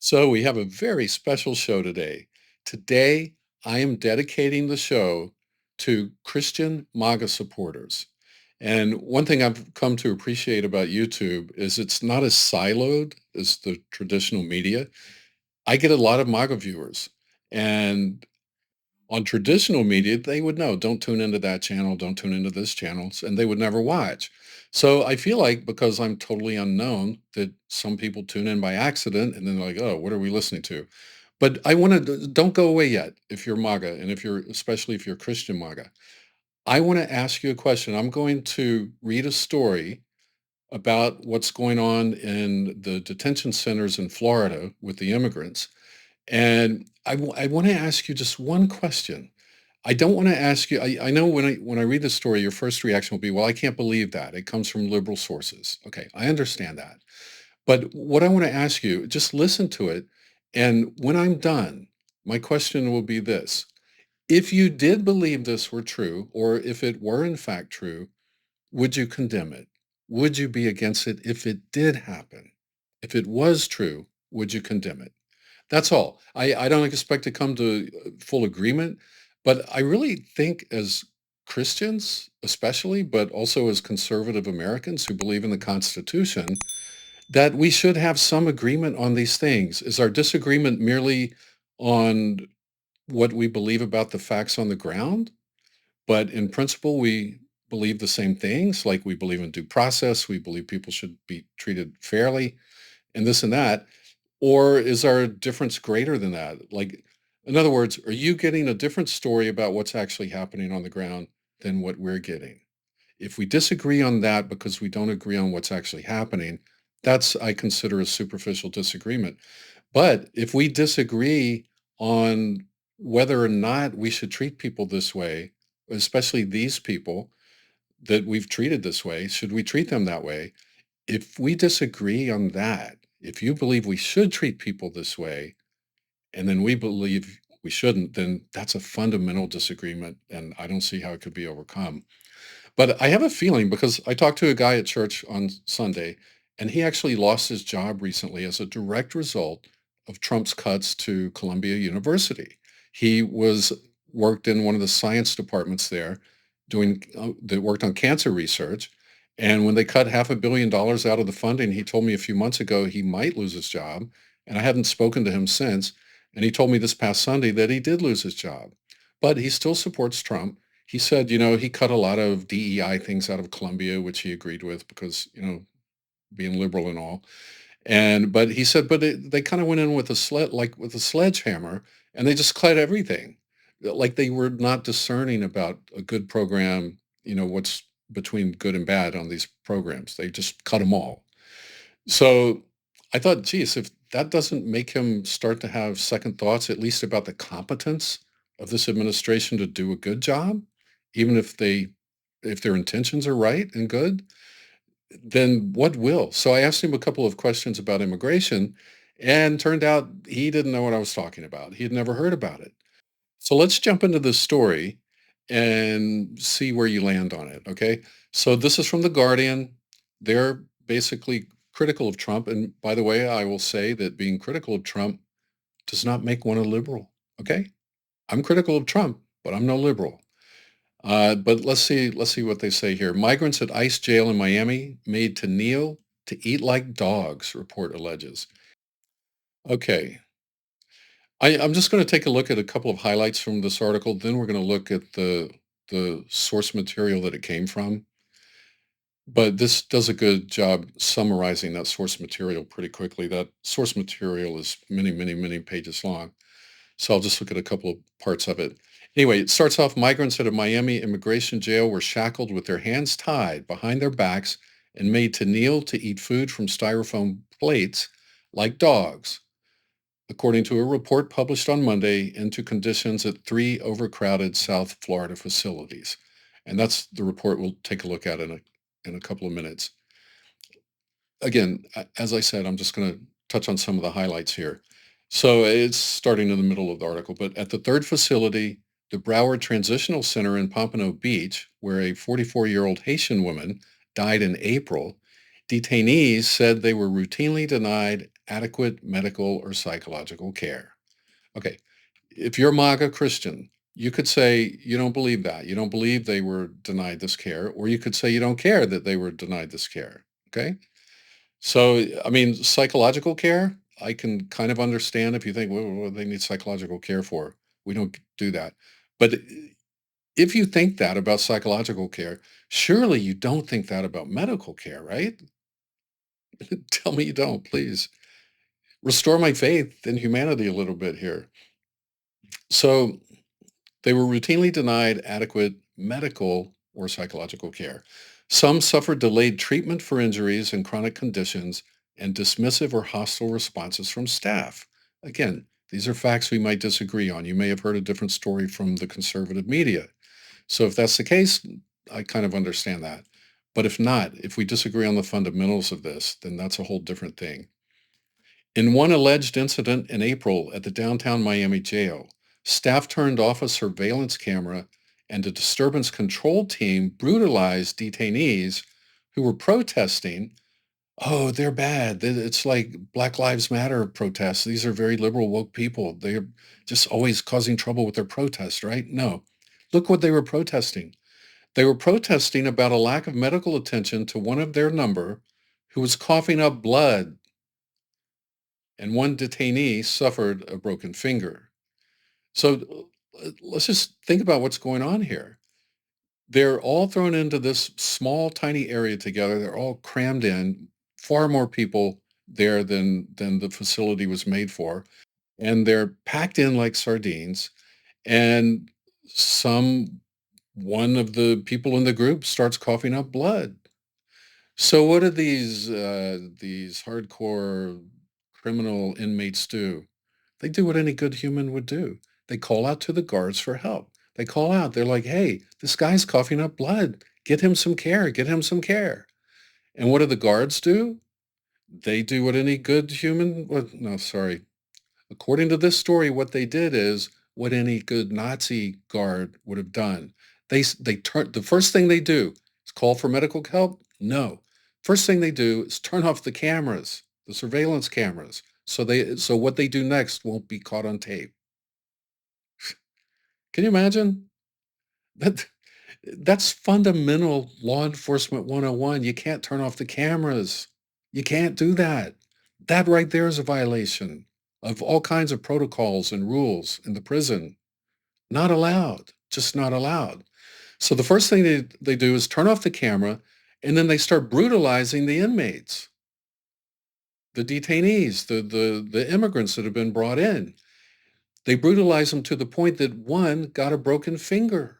So, we have a very special show today. Today, I am dedicating the show to Christian MAGA supporters. And one thing I've come to appreciate about YouTube is it's not as siloed as the traditional media. I get a lot of MAGA viewers. And on traditional media, they would know, don't tune into that channel, don't tune into this channel, and they would never watch. So I feel like because I'm totally unknown, that some people tune in by accident and then they're like, oh, what are we listening to? But I want to don't go away yet if you're MAGA and if you're especially if you're Christian MAGA. I want to ask you a question. I'm going to read a story about what's going on in the detention centers in Florida with the immigrants. And I want to ask you just one question. I don't want to ask you. I know when I read the story, your first reaction will be, "Well, I can't believe that it comes from liberal sources." Okay, I understand that. But what I want to ask you, just listen to it, and when I'm done, my question will be this: if you did believe this were true, or if it were in fact true, would you condemn it? Would you be against it if it did happen? If it was true, would you condemn it? That's all. I don't expect to come to full agreement, but I really think as Christians, especially, but also as conservative Americans who believe in the Constitution, that we should have some agreement on these things. Is our disagreement merely on what we believe about the facts on the ground? But in principle, we believe the same things, like we believe in due process, we believe people should be treated fairly, and this and that. Or is our difference greater than that? Like, in other words, are you getting a different story about what's actually happening on the ground than what we're getting? If we disagree on that because we don't agree on what's actually happening, that's, I consider, a superficial disagreement. But if we disagree on whether or not we should treat people this way, especially these people that we've treated this way, should we treat them that way? If we disagree on that, if you believe we should treat people this way, and then we believe we shouldn't, then that's a fundamental disagreement, and I don't see how it could be overcome. But I have a feeling because I talked to a guy at church on Sunday, and he actually lost his job recently as a direct result of Trump's cuts to Columbia University. He was worked in one of the science departments there, doing that worked on cancer research. And when they cut $500 million out of the funding, he told me a few months ago he might lose his job. And I haven't spoken to him since. And he told me this past Sunday that he did lose his job, but he still supports Trump. He said, he cut a lot of DEI things out of Columbia, which he agreed with because, being liberal and all. And but he said, but they kind of went in with a like with a sledgehammer, and they just cut everything. Like they were not discerning about a good program, what's between good and bad on these programs. They just cut them all. So I thought, geez, if that doesn't make him start to have second thoughts, at least about the competence of this administration to do a good job, even if their intentions are right and good, then what will? So I asked him a couple of questions about immigration, and turned out he didn't know what I was talking about. He had never heard about it. So let's jump into this story and see where you land on it. Okay. So this is from The Guardian. They're basically critical of Trump. And by the way, I will say that being critical of Trump does not make one a liberal. Okay. I'm critical of Trump, but I'm no liberal. But let's see what they say here. Migrants at ICE jail in Miami made to kneel to eat like dogs, report alleges. Okay. I'm just going to take a look at a couple of highlights from this article. Then we're going to look at the source material that it came from. But this does a good job summarizing that source material pretty quickly. That source material is many, many, many pages long. So I'll just look at a couple of parts of it. Anyway, it starts off migrants at a Miami immigration jail were shackled with their hands tied behind their backs and made to kneel to eat food from styrofoam plates like dogs, according to a report published on Monday into conditions at three overcrowded South Florida facilities. And that's the report we'll take a look at in a couple of minutes. Again, as I said, I'm just going to touch on some of the highlights here. So it's starting in the middle of the article, but at the third facility, the Broward Transitional Center in Pompano Beach, where a 44-year-old Haitian woman died in April, detainees said they were routinely denied adequate medical or psychological care. Okay, if you're a MAGA Christian, you could say you don't believe that. You don't believe they were denied this care, or you could say you don't care that they were denied this care. Okay. So, I mean, psychological care, I can kind of understand if you think, well, what do they need psychological care for? We don't do that. But if you think that about psychological care, surely you don't think that about medical care, right? Tell me you don't, please. Restore my faith in humanity a little bit here. So, they were routinely denied adequate medical or psychological care. Some suffered delayed treatment for injuries and chronic conditions and dismissive or hostile responses from staff. Again, these are facts we might disagree on. You may have heard a different story from the conservative media. So if that's the case, I kind of understand that. But if not, if we disagree on the fundamentals of this, then that's a whole different thing. In one alleged incident in April at the downtown Miami jail, staff turned off a surveillance camera and a disturbance control team brutalized detainees who were protesting. Oh, they're bad. It's like Black Lives Matter protests. These are very liberal, woke people. They're just always causing trouble with their protests, right? No. Look what they were protesting. They were protesting about a lack of medical attention to one of their number who was coughing up blood, and one detainee suffered a broken finger. So let's just think about what's going on here. They're all thrown into this small, tiny area together. They're all crammed in, far more people there than the facility was made for. And they're packed in like sardines. And some one of the people in the group starts coughing up blood. So what do these hardcore criminal inmates do? They do what any good human would do. They call out to the guards for help. They call out. They're like, "Hey, this guy's coughing up blood. Get him some care. Get him some care." And what do the guards do? They do what any good human. Well, no, sorry. According to this story, what they did is what any good Nazi guard would have done. They turn the first thing they do is call for medical help. No, first thing they do is turn off the cameras, the surveillance cameras, so what they do next won't be caught on tape. Can you imagine that? That's fundamental law enforcement 101. You can't turn off the cameras. You can't do that. That right there is a violation of all kinds of protocols and rules in the prison. Not allowed, just not allowed. So the first thing they do is turn off the camera, and then they start brutalizing the inmates, the detainees, the immigrants that have been brought in. They brutalize them to the point that one got a broken finger.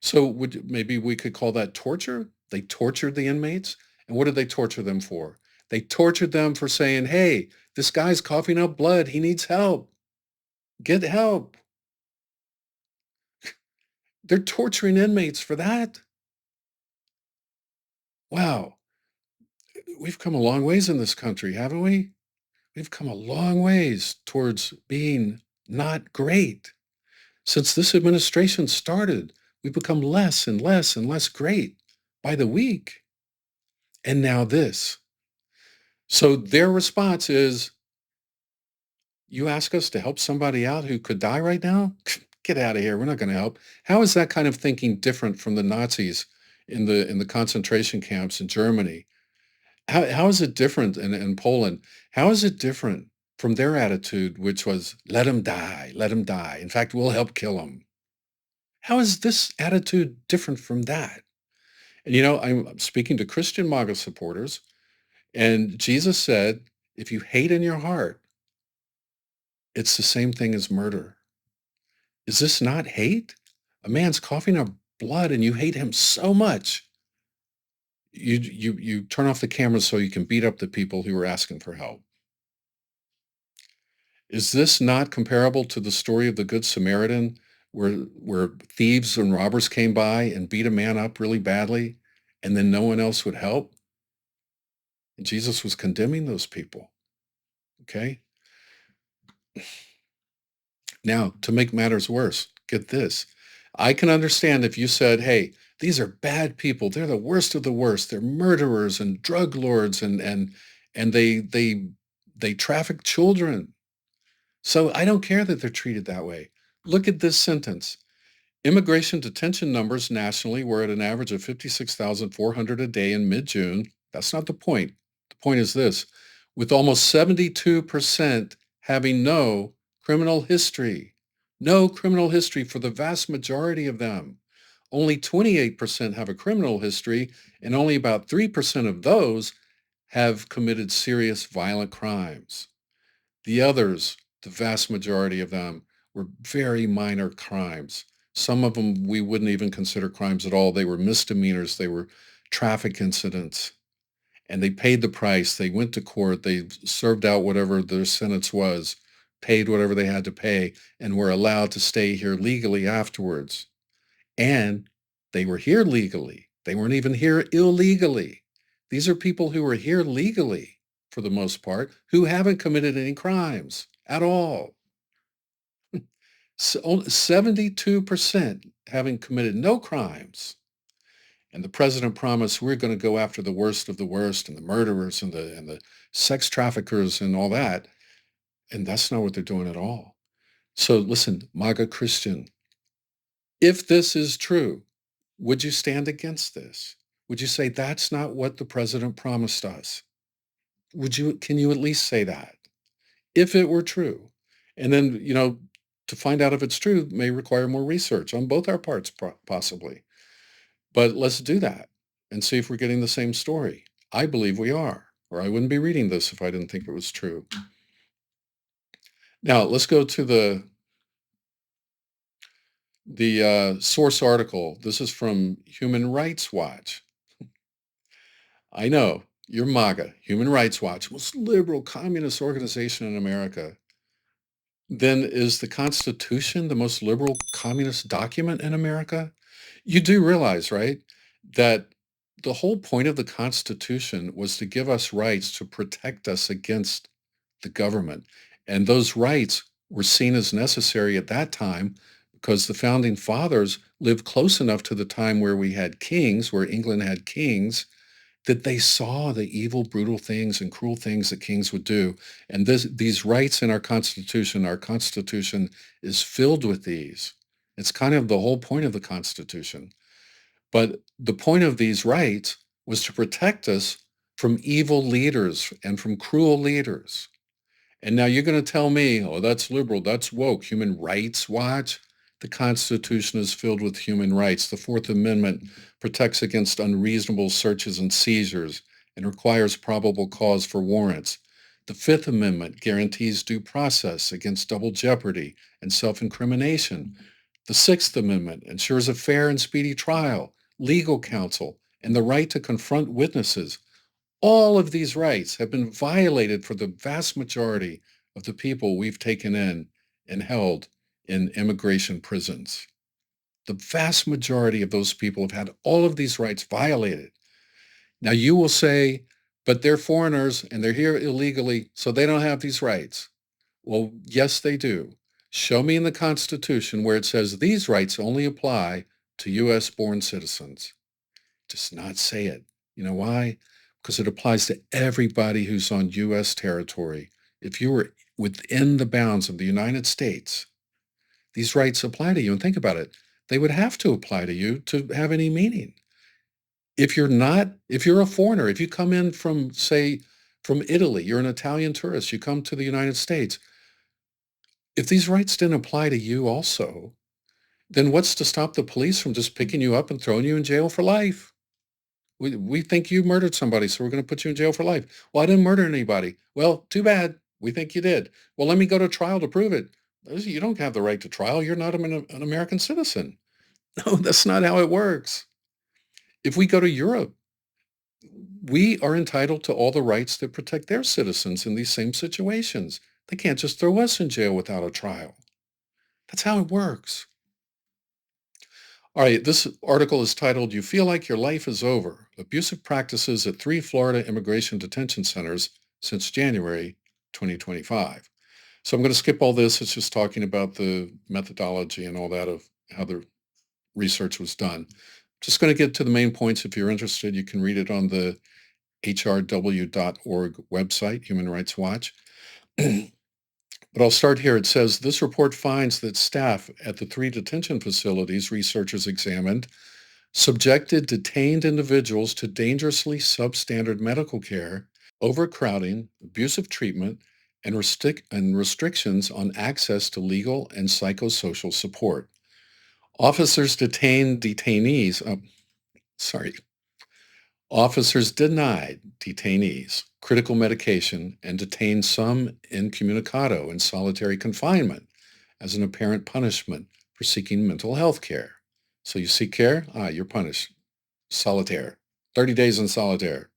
So maybe we could call that torture? They tortured the inmates. And what did they torture them for? They tortured them for saying, "Hey, this guy's coughing up blood. He needs help. Get help." They're torturing inmates for that. Wow. We've come a long ways in this country, haven't we? We've come a long ways towards being not great. Since this administration started, we've become less and less and less great by the week. And now this. So their response is, you ask us to help somebody out who could die right now? Get out of here. We're not going to help. How is that kind of thinking different from the Nazis in the concentration camps in Germany? How is it different in Poland? How is it different from their attitude, which was let him die, let him die. In fact, we'll help kill him. How is this attitude different from that? And I'm speaking to Christian MAGA supporters, and Jesus said, if you hate in your heart, it's the same thing as murder. Is this not hate? A man's coughing up blood and you hate him so much. You turn off the cameras so you can beat up the people who are asking for help. Is this not comparable to the story of the Good Samaritan where thieves and robbers came by and beat a man up really badly and then no one else would help? And Jesus was condemning those people. Okay. Now, to make matters worse, get this. I can understand if you said, "Hey, these are bad people. They're the worst of the worst. They're murderers and drug lords and they They traffic children. So I don't care that they're treated that way. Look at this sentence. Immigration detention numbers nationally were at an average of 56,400 a day in mid-June. That's not the point. The point is this, with almost 72% having no criminal history. No criminal history for the vast majority of them. Only 28% have a criminal history, and only about 3% of those have committed serious violent crimes. The others, the vast majority of them, were very minor crimes. Some of them we wouldn't even consider crimes at all. They were misdemeanors. They were traffic incidents. And they paid the price. They went to court. They served out whatever their sentence was, paid whatever they had to pay, and were allowed to stay here legally afterwards. And they were here legally. They weren't even here illegally. These are people who were here legally, for the most part, who haven't committed any crimes at all. So 72% having committed no crimes. And the president promised we're going to go after the worst of the worst and the murderers and the sex traffickers and all that. And that's not what they're doing at all. So listen, MAGA Christian, if this is true, would you stand against this? Would you say that's not what the president promised us? Can you at least say that? If it were true. And then, to find out if it's true may require more research on both our parts, possibly. But let's do that and see if we're getting the same story. I believe we are, or I wouldn't be reading this if I didn't think it was true. Now, let's go to the source article. This is from Human Rights Watch. I know, you're MAGA, Human Rights Watch, most liberal communist organization in America. Then is the Constitution the most liberal communist document in America? You do realize, right, that the whole point of the Constitution was to give us rights to protect us against the government. And those rights were seen as necessary at that time because the founding fathers lived close enough to the time where we had kings, where England had kings, that they saw the evil, brutal things and cruel things that kings would do. And these rights in our Constitution is filled with these. It's kind of the whole point of the Constitution. But the point of these rights was to protect us from evil leaders and from cruel leaders. And now you're going to tell me, oh, that's liberal, that's woke, Human Rights Watch. The Constitution is filled with human rights. The Fourth Amendment protects against unreasonable searches and seizures and requires probable cause for warrants. The Fifth Amendment guarantees due process against double jeopardy and self-incrimination. The Sixth Amendment ensures a fair and speedy trial, legal counsel, and the right to confront witnesses. All of these rights have been violated for the vast majority of the people we've taken in and held in immigration prisons. The vast majority of those people have had all of these rights violated. Now you will say, but they're foreigners and they're here illegally, so they don't have these rights. Well, yes, they do. Show me in the Constitution where it says these rights only apply to U.S.-born citizens. It does not say it. You know why? Because it applies to everybody who's on U.S. territory. If you were within the bounds of the United States, these rights apply to you. And think about it. They would have to apply to you to have any meaning. If you're a foreigner, if you come in from, say, from Italy, you're an Italian tourist, you come to the United States, if these rights didn't apply to you also, then what's to stop the police from just picking you up and throwing you in jail for life? We think you murdered somebody, so we're going to put you in jail for life. Well, I didn't murder anybody. Well, too bad. We think you did. Well, let me go to trial to prove it. You don't have the right to trial. You're not an American citizen. No, that's not how it works. If we go to Europe, we are entitled to all the rights that protect their citizens in these same situations. They can't just throw us in jail without a trial. That's how it works. All right, this article is titled, You Feel Like Your Life is Over, Abusive Practices at 3 Florida Immigration Detention Centers Since January 2025. So I'm going to skip all this. It's just talking about the methodology and all that of how the research was done. Just going to get to the main points. If you're interested, you can read it on the hrw.org website, Human Rights Watch. But I'll start here. It says this report finds that staff at the 3 detention facilities researchers examined subjected detained individuals to dangerously substandard medical care, overcrowding, abusive treatment, and restrictions on access to legal and psychosocial support. Officers detained detainees, sorry, Officers denied detainees critical medication and detained some incommunicado in solitary confinement as an apparent punishment for seeking mental health care. So you seek care? You're punished. Solitaire. 30 days in solitaire.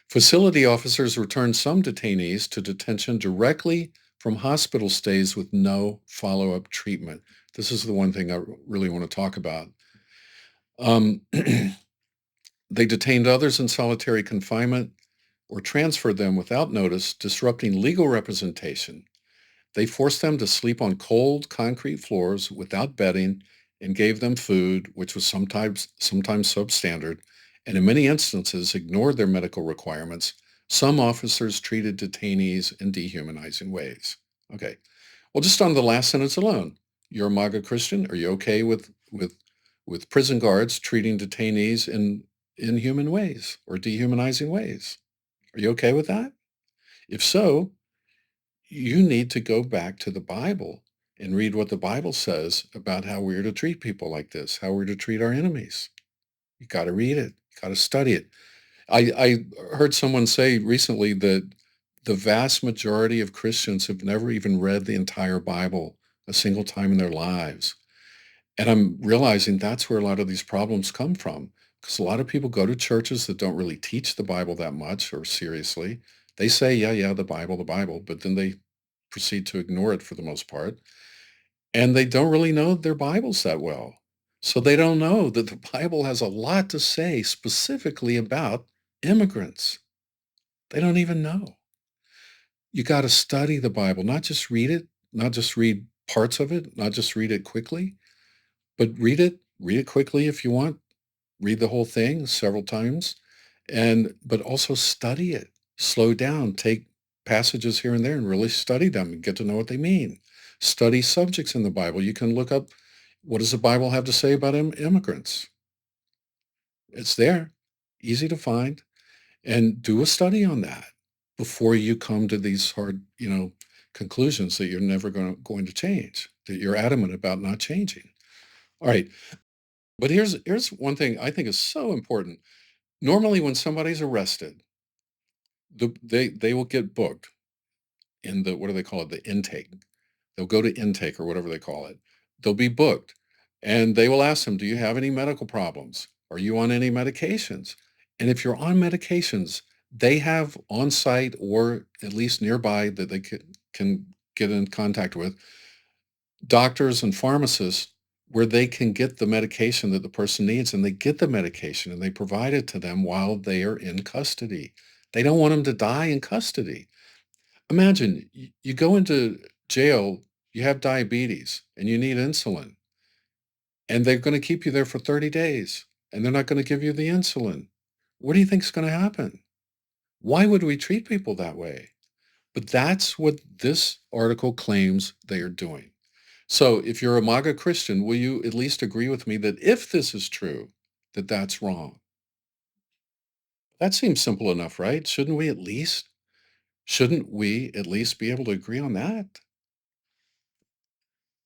Facility officers returned some detainees to detention directly from hospital stays with no follow-up treatment. This is the one thing I really want to talk about. They detained others in solitary confinement or transferred them without notice, disrupting legal representation. They forced them to sleep on cold concrete floors without bedding and gave them food, which was sometimes substandard, and in many instances ignored their medical requirements. Some officers treated detainees in dehumanizing ways. Okay. Well, just on the last sentence alone, you're a MAGA Christian. Are you okay with prison guards treating detainees in inhuman ways or dehumanizing ways? Are you okay with that? If so, you need to go back to the Bible and read what the Bible says about how we're to treat people like this, how we're to treat our enemies. You got to read it. You got to study it. I heard someone say recently that the vast majority of Christians have never even read the entire Bible a single time in their lives. And I'm realizing that's where a lot of these problems come from. Because a lot of people go to churches that don't really teach the Bible that much or seriously. They say, yeah, the Bible, but then they proceed to ignore it for the most part. And they don't really know their Bibles that well. So they don't know that the Bible has a lot to say specifically about immigrants. They don't even know. You got to study the Bible, not just read it, not just read parts of it, not just read it quickly, but read it quickly if you want, read the whole thing several times, and but also study it. Slow down, take passages here and there and really study them and get to know what they mean. Study subjects in the Bible. You can look up, what does the Bible have to say about immigrants? It's there, easy to find, and do a study on that before you come to these hard, conclusions that you're never going to change, that you're adamant about not changing. All right. But here's one thing I think is so important. Normally, when somebody's arrested, they will get booked in the, what do they call it? The intake. They'll go to intake or whatever they call it. They'll be booked, and they will ask them, "Do you have any medical problems? Are you on any medications?" And if you're on medications, they have on site or at least nearby that they can get in contact with doctors and pharmacists where they can get the medication that the person needs, and they get the medication and they provide it to them while they are in custody. They don't want them to die in custody. Imagine you go into jail, you have diabetes and you need insulin, and they're going to keep you there for 30 days and they're not going to give you the insulin. What do you think is going to happen? Why would we treat people that way? But that's what this article claims they are doing. So if you're a MAGA Christian, will you at least agree with me that if this is true, that that's wrong? That seems simple enough, right? Shouldn't we at least be able to agree on that?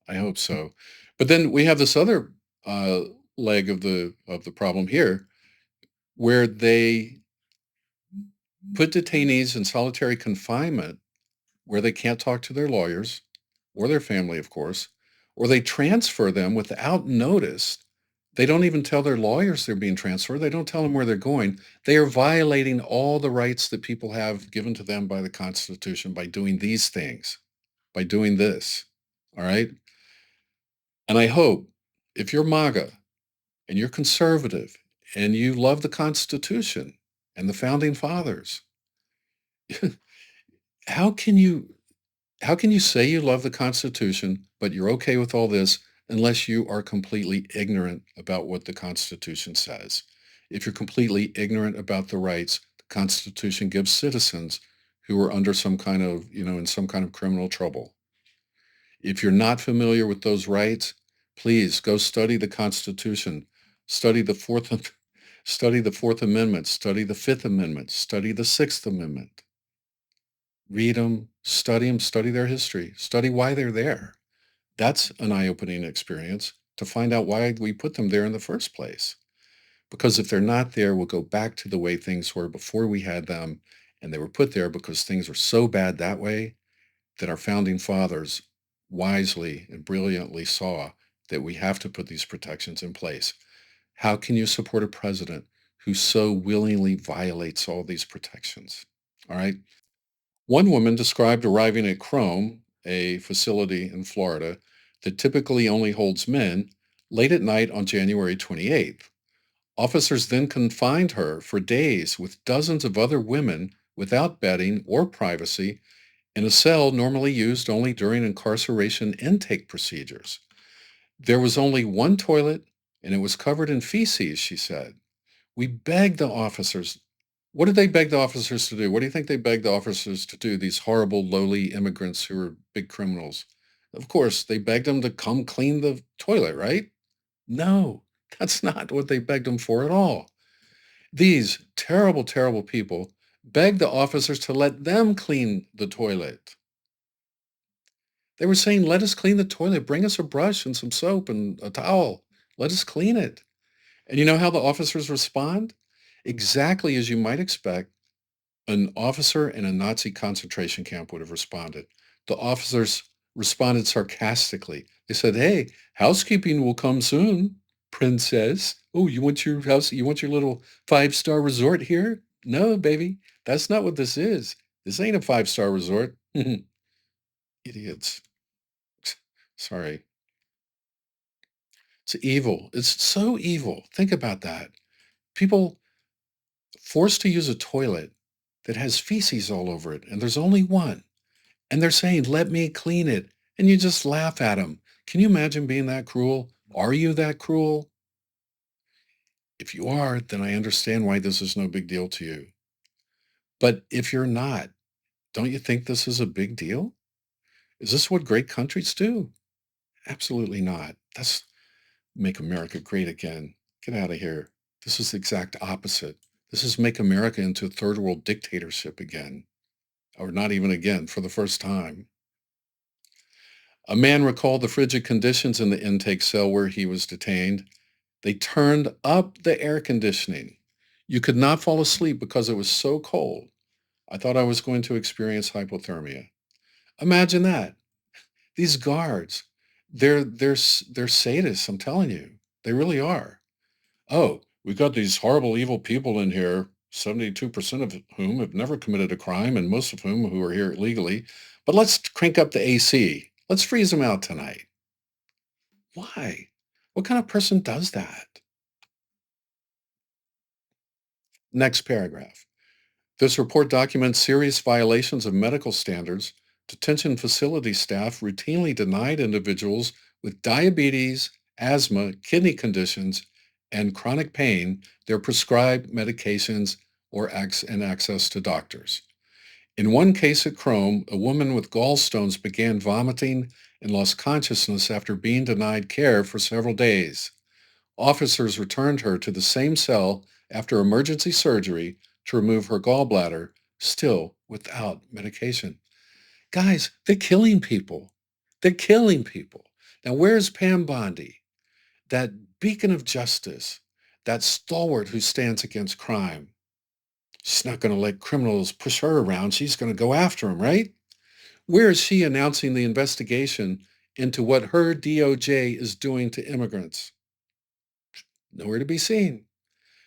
I hope so. But then we have this other uh, leg of the problem here, where they put detainees in solitary confinement, where they can't talk to their lawyers or their family, of course, or they transfer them without notice. They don't even tell their lawyers they're being transferred. They don't tell them where they're going. They are violating all the rights that people have given to them by the Constitution by doing these things, by doing this. All right. And I hope if you're MAGA and you're conservative and you love the Constitution and the founding fathers, how can you how can you say you love the Constitution, but you're okay with all this unless you are completely ignorant about what the Constitution says? If you're completely ignorant about the rights the Constitution gives citizens who are under some kind of, in some kind of criminal trouble. If you're not familiar with those rights, please go study the Constitution, study the Fourth, study the Fourth Amendment, study the Fifth Amendment, study the Sixth Amendment. Read them, study their history, study why they're there. That's an eye-opening experience to find out why we put them there in the first place. Because if they're not there, we'll go back to the way things were before we had them, and they were put there because things were so bad that way that our founding fathers wisely and brilliantly saw that we have to put these protections in place. How can you support a president who so willingly violates all these protections? All right. One woman described arriving at Chrome, a facility in Florida that typically only holds men, late at night on January 28th. Officers then confined her for days with dozens of other women without bedding or privacy in a cell normally used only during incarceration intake procedures. There was only one toilet and it was covered in feces, she said. We begged the officers. What did they beg the officers to do? What do you think they begged the officers to do, these horrible, lowly immigrants who are big criminals? Of course, they begged them to come clean the toilet, right? No, that's not what they begged them for at all. These terrible, terrible people begged the officers to let them clean the toilet. They were saying, let us clean the toilet. Bring us a brush and some soap and a towel. Let us clean it. And you know how the officers respond? Exactly as you might expect an officer in a Nazi concentration camp would have responded. The officers responded sarcastically. They said, "Hey, housekeeping will come soon, princess. Oh, you want your house, you want your little five-star resort here? No, baby, that's not what this is. This ain't a five-star resort." Idiots. Sorry. It's evil. It's so evil. Think about that. People forced to use a toilet that has feces all over it, and there's only one. And they're saying, let me clean it. And you just laugh at them. Can you imagine being that cruel? Are you that cruel? If you are, then I understand why this is no big deal to you. But if you're not, don't you think this is a big deal? Is this what great countries do? Absolutely not. That's make America great again. Get out of here. This is the exact opposite. This is make America into a third world dictatorship again, or not even again, for the first time. A man recalled the frigid conditions in the intake cell where he was detained. They turned up the air conditioning. You could not fall asleep because it was so cold. I thought I was going to experience hypothermia. Imagine that. These guards, they're sadists, I'm telling you. They really are. Oh, we've got these horrible, evil people in here, 72% of whom have never committed a crime, and most of whom who are here illegally. But let's crank up the AC. Let's freeze them out tonight. Why? What kind of person does that? Next paragraph. This report documents serious violations of medical standards. Detention facility staff routinely denied individuals with diabetes, asthma, kidney conditions, and chronic pain their prescribed medications and access to doctors. In one case at Chrome, a woman with gallstones began vomiting and lost consciousness after being denied care for several days. Officers returned her to the same cell after emergency surgery to remove her gallbladder, still without medication. Guys, they're killing people. They're killing people. Now, where's Pam Bondi, that beacon of justice, that stalwart who stands against crime? She's not going to let criminals push her around. She's going to go after them, right? Where is she announcing the investigation into what her DOJ is doing to immigrants? Nowhere to be seen.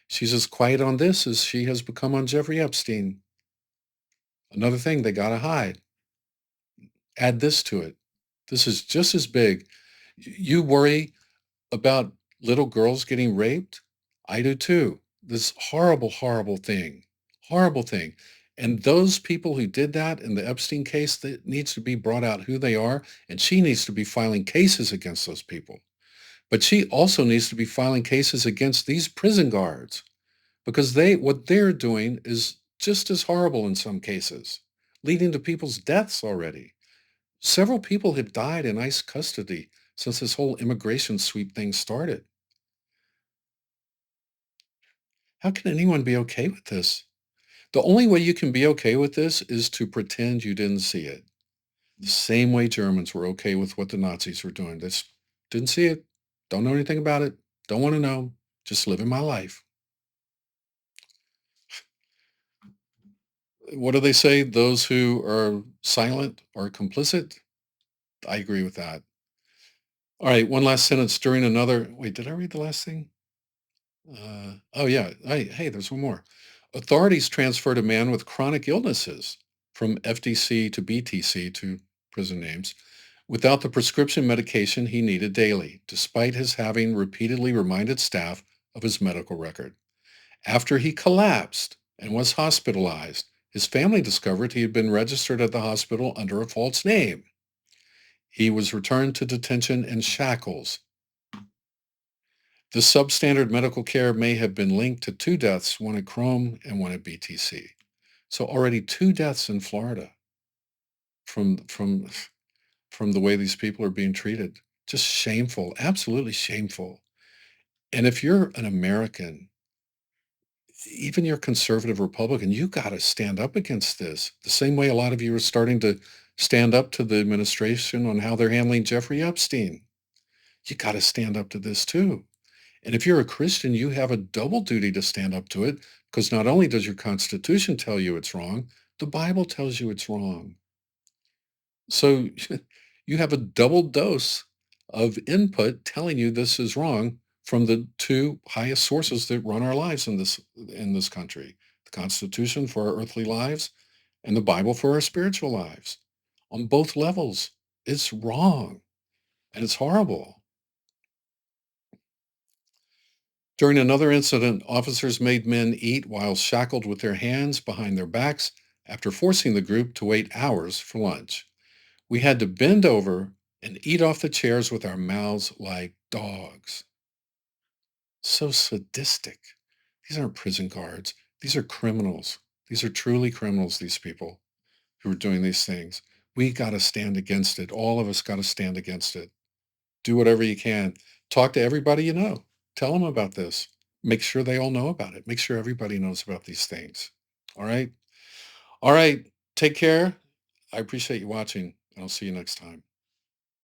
She's as quiet on this as she has become on Jeffrey Epstein. Another thing they got to hide. Add this to it. This is just as big. You worry about little girls getting raped? I do too. This horrible, horrible thing. Horrible thing. And those people who did that in the Epstein case, that needs to be brought out who they are, and she needs to be filing cases against those people. But she also needs to be filing cases against these prison guards because what they're doing is just as horrible in some cases. leading to people's deaths already. Several people have died in ICE custody since this whole immigration sweep thing started. How can anyone be okay with this? The only way you can be okay with this is to pretend you didn't see it. The same way Germans were okay with what the Nazis were doing. They just didn't see it, don't know anything about it, don't want to know, just living my life. What do they say? Those who are silent are complicit? I agree with that. All right, one last sentence during another. Wait, did I read the last thing? Oh, yeah. Hey, there's one more. Authorities transferred a man with chronic illnesses from FDC to BTC to prison names without the prescription medication he needed daily, despite his having repeatedly reminded staff of his medical record. After he collapsed and was hospitalized, his family discovered he had been registered at the hospital under a false name. He was returned to detention in shackles. The substandard medical care may have been linked to two deaths, one at Chrome and one at BTC. So already two deaths in Florida from the way these people are being treated. Just shameful, absolutely shameful. And if you're an American, even you're conservative Republican, you got to stand up against this. The same way a lot of you are starting to stand up to the administration on how they're handling Jeffrey Epstein. You got to stand up to this too. And if you're a Christian, you have a double duty to stand up to it because not only does your Constitution tell you it's wrong, the Bible tells you it's wrong. So you have a double dose of input telling you this is wrong from the two highest sources that run our lives in this country, the Constitution for our earthly lives and the Bible for our spiritual lives. On both levels, it's wrong and it's horrible. During another incident, officers made men eat while shackled with their hands behind their backs after forcing the group to wait hours for lunch. We had to bend over and eat off the chairs with our mouths like dogs. So sadistic. These aren't prison guards. These are criminals. These are truly criminals, these people who are doing these things. We got to stand against it. All of us got to stand against it. Do whatever you can. Talk to everybody you know. Tell them about this. Make sure they all know about it. Make sure everybody knows about these things. All right. All right. Take care. I appreciate you watching, and I'll see you next time.